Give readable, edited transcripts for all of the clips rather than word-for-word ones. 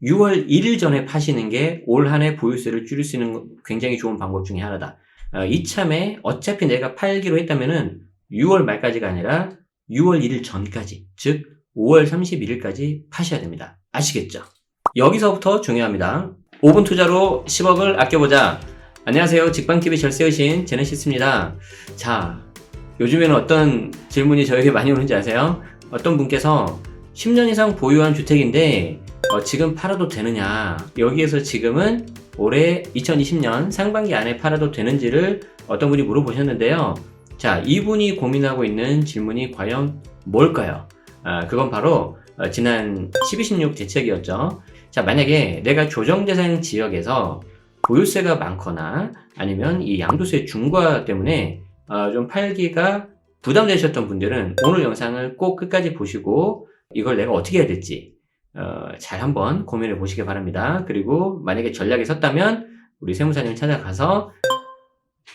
6월 1일 전에 파시는 게 올 한 해 보유세를 줄일 수 있는 굉장히 좋은 방법 중에 하나다. 이참에 어차피 내가 팔기로 했다면은 6월 말까지가 아니라 6월 1일 전까지, 즉 5월 31일까지 파셔야 됩니다. 아시겠죠? 여기서부터 중요합니다. 5분 투자로 10억을 아껴보자. 안녕하세요. 직방TV 절세의신 제네시스입니다. 자, 요즘에는 어떤 질문이 저에게 많이 오는지 아세요? 어떤 분께서 10년 이상 보유한 주택인데 지금 팔아도 되느냐, 여기에서 지금은 올해 2020년 상반기 안에 팔아도 되는지를 어떤 분이 물어보셨는데요. 자, 이분이 고민하고 있는 질문이 과연 뭘까요? 그건 바로 지난 12.16 대책이었죠. 자, 만약에 내가 조정대상 지역에서 보유세가 많거나 아니면 이 양도세 중과 때문에 좀 팔기가 부담되셨던 분들은 오늘 영상을 꼭 끝까지 보시고 이걸 내가 어떻게 해야 될지 잘 한번 고민해 보시기 바랍니다. 그리고 만약에 전략이 섰다면 우리 세무사님을 찾아가서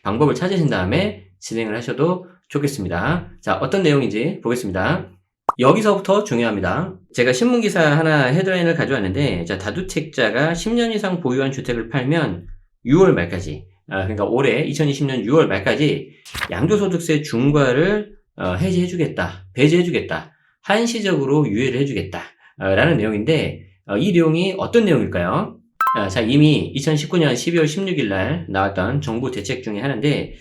방법을 찾으신 다음에 진행을 하셔도 좋겠습니다. 자, 어떤 내용인지 보겠습니다. 여기서부터 중요합니다. 제가 신문기사 하나 헤드라인을 가져왔는데, 자, 다주택자가 10년 이상 보유한 주택을 팔면 6월 말까지, 그러니까 올해 2020년 6월 말까지 양도소득세 중과를 해지해주겠다, 배제해주겠다, 한시적으로 유예를 해주겠다 라는 내용인데, 이 내용이 어떤 내용일까요? 자, 이미 2019년 12월 16일 날 나왔던 정부 대책 중에 하나인데,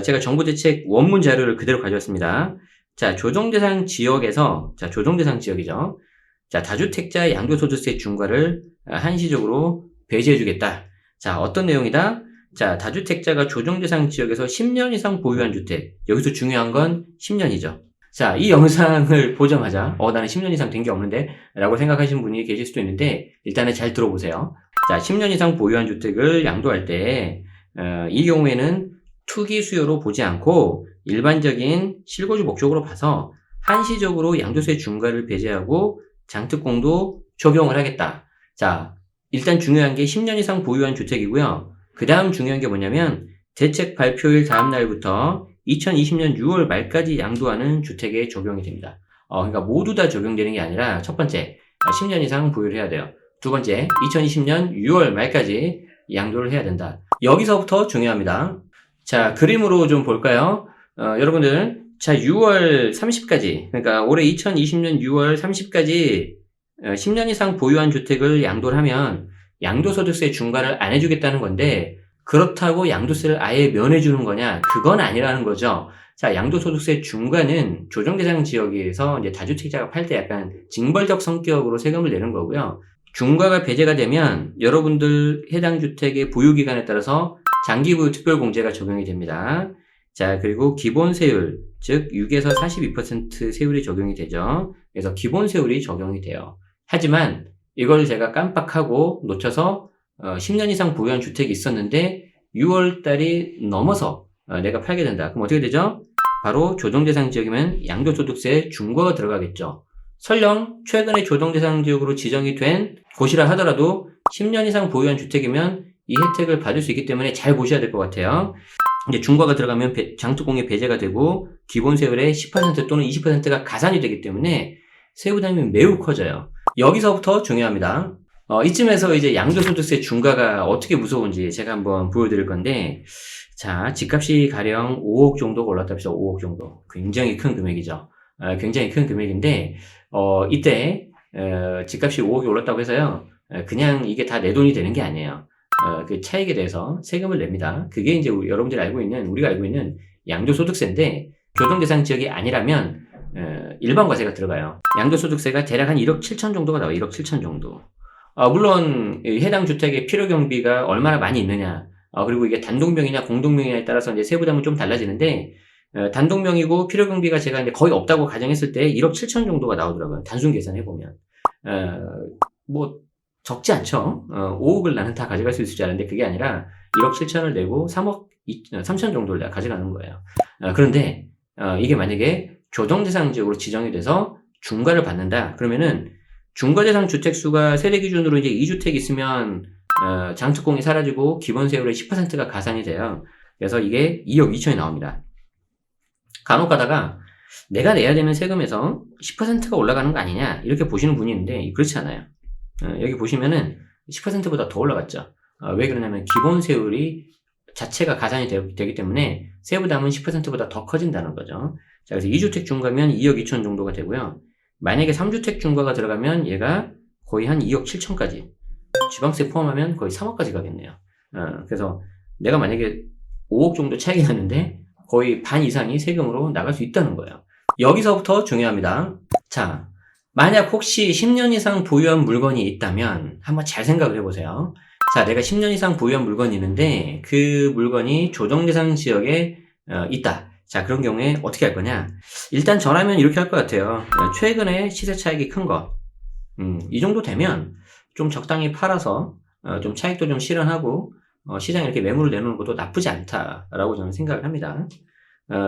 제가 정부 대책 원문 자료를 그대로 가져왔습니다. 자, 조정대상 지역에서, 자, 조정대상 지역이죠. 자, 다주택자 양도소득세 중과를 한시적으로 배제해주겠다. 자, 어떤 내용이다? 자, 다주택자가 조정대상 지역에서 10년 이상 보유한 주택. 여기서 중요한 건 10년이죠. 자, 이 영상을 보자마자, 나는 10년 이상 된 게 없는데? 라고 생각하시는 분이 계실 수도 있는데, 일단은 잘 들어보세요. 자, 10년 이상 보유한 주택을 양도할 때, 이 경우에는 투기 수요로 보지 않고, 일반적인 실거주 목적으로 봐서 한시적으로 양도세 중과를 배제하고 장특공도 적용을 하겠다. 자, 일단 중요한 게 10년 이상 보유한 주택이고요. 그 다음 중요한 게 뭐냐면 대책 발표일 다음 날부터 2020년 6월 말까지 양도하는 주택에 적용이 됩니다. 그러니까 모두 다 적용되는 게 아니라 첫 번째, 10년 이상 보유를 해야 돼요. 두 번째, 2020년 6월 말까지 양도를 해야 된다. 여기서부터 중요합니다. 자, 그림으로 좀 볼까요? 여러분들, 자, 6월 30까지, 그러니까 올해 2020년 6월 30까지 10년 이상 보유한 주택을 양도를 하면 양도소득세 중과를 안 해주겠다는 건데, 그렇다고 양도세를 아예 면해주는 거냐? 그건 아니라는 거죠. 자, 양도소득세 중과는 조정대상 지역에서 이제 다주택자가 팔 때 약간 징벌적 성격으로 세금을 내는 거고요. 중과가 배제가 되면 여러분들 해당 주택의 보유기간에 따라서 장기보유 특별공제가 적용이 됩니다. 자, 그리고 기본세율, 즉 6에서 42% 세율이 적용이 되죠. 그래서 기본세율이 적용이 돼요. 하지만 이걸 제가 깜빡하고 놓쳐서 10년 이상 보유한 주택이 있었는데 6월 달이 넘어서 내가 팔게 된다. 그럼 어떻게 되죠? 바로 조정대상 지역이면 양도소득세 중과가 들어가겠죠. 설령 최근에 조정대상 지역으로 지정이 된 곳이라 하더라도 10년 이상 보유한 주택이면 이 혜택을 받을 수 있기 때문에 잘 보셔야 될 것 같아요. 이제 중과가 들어가면 장특공이 배제가 되고 기본세율의 10% 또는 20%가 가산이 되기 때문에 세부담이 매우 커져요. 여기서부터 중요합니다. 이쯤에서 이제 양도소득세 중과가 어떻게 무서운지 제가 한번 보여드릴 건데, 자, 집값이 가령 5억 정도가 올랐다 합시다. 5억 정도. 굉장히 큰 금액이죠. 굉장히 큰 금액인데, 이때 집값이 5억이 올랐다고 해서요, 그냥 이게 다 내 돈이 되는 게 아니에요. 그 차익에 대해서 세금을 냅니다. 그게 이제 우리가 알고 있는 양도소득세인데, 조정대상 지역이 아니라면 일반 과세가 들어가요. 양도소득세가 대략 한 1억 7천 정도가 나와요. 1억 7천 정도. 물론 해당 주택의 필요경비가 얼마나 많이 있느냐, 그리고 이게 단독명이냐 공동명이냐에 따라서 이제 세부담은 좀 달라지는데, 단독명이고 필요경비가 제가 이제 거의 없다고 가정했을 때 1억 7천 정도가 나오더라고요. 단순 계산해보면. 뭐 적지 않죠. 5억을 나는 다 가져갈 수 있을 줄 알았는데 그게 아니라 1억 7천을 내고 3억 3천 정도를 내가 가져가는 거예요. 그런데 이게 만약에 조정대상 지역으로 지정이 돼서 중과를 받는다. 그러면은 중과대상 주택수가 세대 기준으로 이제 2주택 있으면 장특공이 사라지고 기본세율의 10%가 가산이 돼요. 그래서 이게 2억 2천이 나옵니다. 간혹 가다가 내가 내야 되는 세금에서 10%가 올라가는 거 아니냐 이렇게 보시는 분이 있는데 그렇지 않아요. 여기 보시면은 10%보다 더 올라갔죠. 왜 그러냐면 기본 세율이 자체가 가산이 되기 때문에 세부담은 10%보다 더 커진다는 거죠. 자, 그래서 2주택 중과면 2억 2천 정도가 되고요. 만약에 3주택 중과가 들어가면 얘가 거의 한 2억 7천까지, 지방세 포함하면 거의 3억까지 가겠네요. 그래서 내가 만약에 5억 정도 차이가 나는데 거의 반 이상이 세금으로 나갈 수 있다는 거예요. 여기서부터 중요합니다. 자, 만약 혹시 10년 이상 보유한 물건이 있다면 한번 잘 생각을 해보세요. 자, 내가 10년 이상 보유한 물건이 있는데 그 물건이 조정대상 지역에 있다. 자, 그런 경우에 어떻게 할 거냐? 일단 저라면 이렇게 할 것 같아요. 최근에 시세 차익이 큰 거, 이 정도 되면 좀 적당히 팔아서 좀 차익도 좀 실현하고 시장에 이렇게 매물을 내놓는 것도 나쁘지 않다라고 저는 생각을 합니다.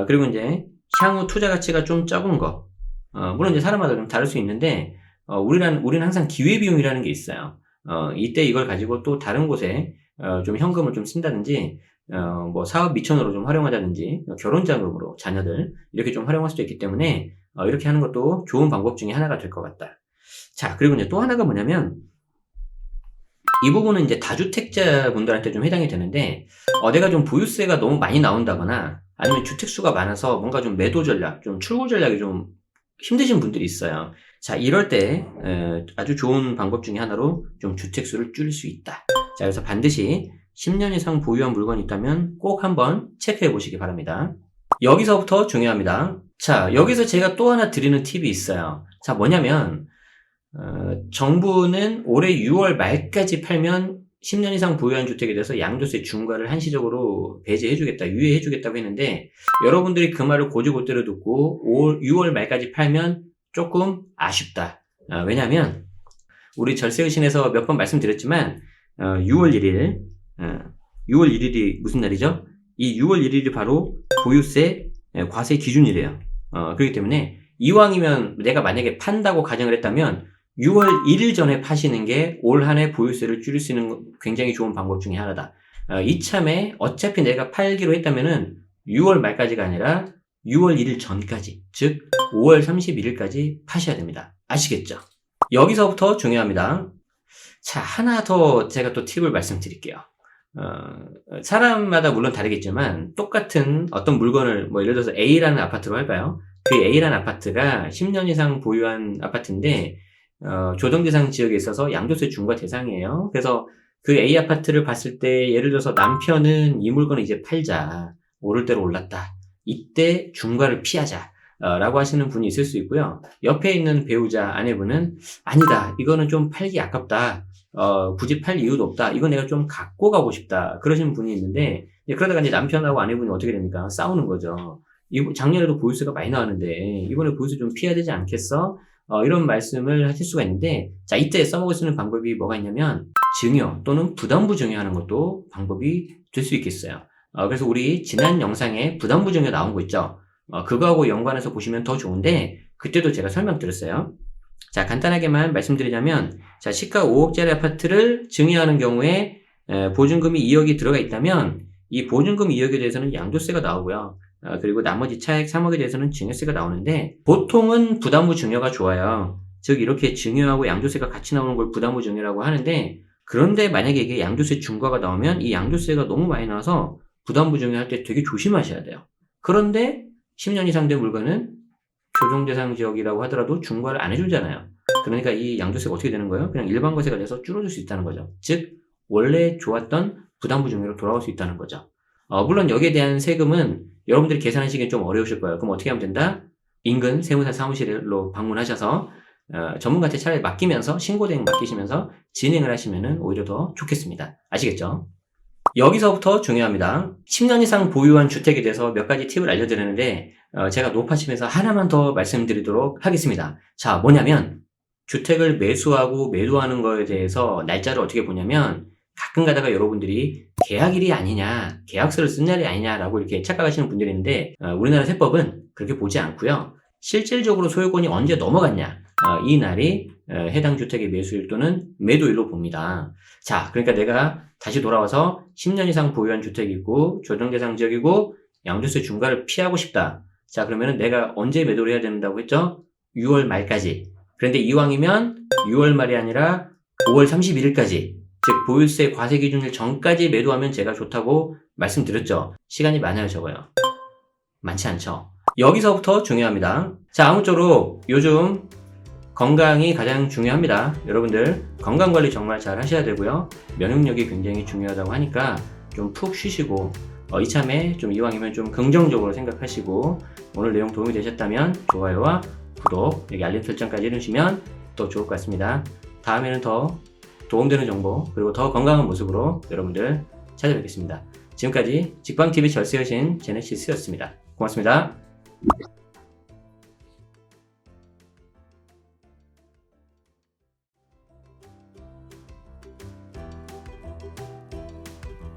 그리고 이제 향후 투자 가치가 좀 적은 거, 물론 이제 사람마다 좀 다를 수 있는데 우리는 항상 기회비용이라는 게 있어요. 이때 이걸 가지고 또 다른 곳에 좀 현금을 좀 쓴다든지 뭐 사업 미천으로 좀 활용하자든지 결혼 자금으로 자녀들 이렇게 좀 활용할 수도 있기 때문에 이렇게 하는 것도 좋은 방법 중에 하나가 될 것 같다. 자, 그리고 이제 또 하나가 뭐냐면 이 부분은 이제 다주택자 분들한테 좀 해당이 되는데 내가 좀 보유세가 너무 많이 나온다거나 아니면 주택수가 많아서 뭔가 좀 매도 전략, 좀 출고 전략이 좀 힘드신 분들이 있어요. 자, 이럴 때 아주 좋은 방법 중에 하나로 좀 주택수를 줄일 수 있다. 자, 그래서 반드시 10년 이상 보유한 물건이 있다면 꼭 한번 체크해 보시기 바랍니다. 여기서부터 중요합니다. 자, 여기서 제가 또 하나 드리는 팁이 있어요. 자, 뭐냐면 정부는 올해 6월 말까지 팔면 10년 이상 보유한 주택에 대해서 양도세 중과를 한시적으로 배제해주겠다, 유예해주겠다고 했는데 여러분들이 그 말을 곧이곧대로 듣고 6월 말까지 팔면 조금 아쉽다. 왜냐하면 우리 절세의신에서 몇 번 말씀드렸지만 6월 1일 6월 1일이 무슨 날이죠? 이 6월 1일이 바로 보유세 과세 기준이래요. 그렇기 때문에 이왕이면 내가 만약에 판다고 가정을 했다면 6월 1일 전에 파시는 게 올 한 해 보유세를 줄일 수 있는 굉장히 좋은 방법 중에 하나다. 이참에 어차피 내가 팔기로 했다면은 6월 말까지가 아니라 6월 1일 전까지, 즉 5월 31일까지 파셔야 됩니다. 아시겠죠? 여기서부터 중요합니다. 자, 하나 더 제가 또 팁을 말씀드릴게요. 사람마다 물론 다르겠지만 똑같은 어떤 물건을 뭐 예를 들어서 A라는 아파트로 할까요? 그 A라는 아파트가 10년 이상 보유한 아파트인데 조정대상 지역에 있어서 양도세 중과 대상이에요. 그래서 그 A 아파트를 봤을 때 예를 들어서 남편은 이 물건을 이제 팔자, 오를 대로 올랐다, 이때 중과를 피하자 라고 하시는 분이 있을 수 있고요. 옆에 있는 배우자, 아내분은 아니다, 이거는 좀 팔기 아깝다, 굳이 팔 이유도 없다, 이거 내가 좀 갖고 가고 싶다, 그러시는 분이 있는데 그러다가 이제 남편하고 아내분이 어떻게 됩니까? 싸우는 거죠. 작년에도 보유세가 많이 나왔는데 이번에 보유세 좀 피해야 되지 않겠어? 이런 말씀을 하실 수가 있는데, 자, 이때 써먹을 수 있는 방법이 뭐가 있냐면 증여 또는 부담부 증여하는 것도 방법이 될 수 있겠어요. 그래서 우리 지난 영상에 부담부 증여 나온 거 있죠? 그거하고 연관해서 보시면 더 좋은데 그때도 제가 설명드렸어요. 자, 간단하게만 말씀드리자면, 자, 시가 5억짜리 아파트를 증여하는 경우에 보증금이 2억이 들어가 있다면 이 보증금 2억에 대해서는 양도세가 나오고요. 그리고 나머지 차액 3억에 대해서는 증여세가 나오는데 보통은 부담부 증여가 좋아요. 즉 이렇게 증여하고 양도세가 같이 나오는 걸 부담부 증여라고 하는데, 그런데 만약에 이게 양도세 중과가 나오면 이 양도세가 너무 많이 나와서 부담부 증여할 때 되게 조심하셔야 돼요. 그런데 10년 이상 된 물건은 조정대상 지역이라고 하더라도 중과를 안 해주잖아요. 그러니까 이 양도세가 어떻게 되는 거예요? 그냥 일반과세가 돼서 줄어들 수 있다는 거죠. 즉 원래 좋았던 부담부 증여로 돌아올 수 있다는 거죠. 물론 여기에 대한 세금은 여러분들이 계산하시기엔 좀 어려우실 거예요. 그럼 어떻게 하면 된다? 인근 세무사 사무실로 방문하셔서 전문가한테 차라리 맡기면서 신고대행 맡기시면서 진행을 하시면 오히려 더 좋겠습니다. 아시겠죠? 여기서부터 중요합니다. 10년 이상 보유한 주택에 대해서 몇 가지 팁을 알려드리는데 제가 높아지면서 하나만 더 말씀드리도록 하겠습니다. 자, 뭐냐면 주택을 매수하고 매도하는 거에 대해서 날짜를 어떻게 보냐면 가끔 가다가 여러분들이 계약일이 아니냐, 계약서를 쓴 날이 아니냐라고 이렇게 착각하시는 분들이 있는데 우리나라 세법은 그렇게 보지 않고요. 실질적으로 소유권이 언제 넘어갔냐, 이 날이 해당 주택의 매수일 또는 매도일로 봅니다. 자, 그러니까 내가 다시 돌아와서 10년 이상 보유한 주택이 있고 조정대상 지역이고 양도세 중과를 피하고 싶다. 자, 그러면은 내가 언제 매도를 해야 된다고 했죠? 6월 말까지. 그런데 이왕이면 6월 말이 아니라 5월 31일까지, 즉 보유세 과세 기준일 전까지 매도하면 제가 좋다고 말씀드렸죠. 시간이 많아요, 적어요? 많지 않죠. 여기서부터 중요합니다. 자, 아무쪼록 요즘 건강이 가장 중요합니다. 여러분들 건강관리 정말 잘 하셔야 되고요. 면역력이 굉장히 중요하다고 하니까 좀 푹 쉬시고 이참에 좀 이왕이면 좀 긍정적으로 생각하시고, 오늘 내용 도움이 되셨다면 좋아요와 구독, 여기 알림 설정까지 해주시면 또 좋을 것 같습니다. 다음에는 더 도움되는 정보, 그리고 더 건강한 모습으로 여러분들 찾아뵙겠습니다. 지금까지 직방TV 절세여신 제네시스였습니다. 고맙습니다.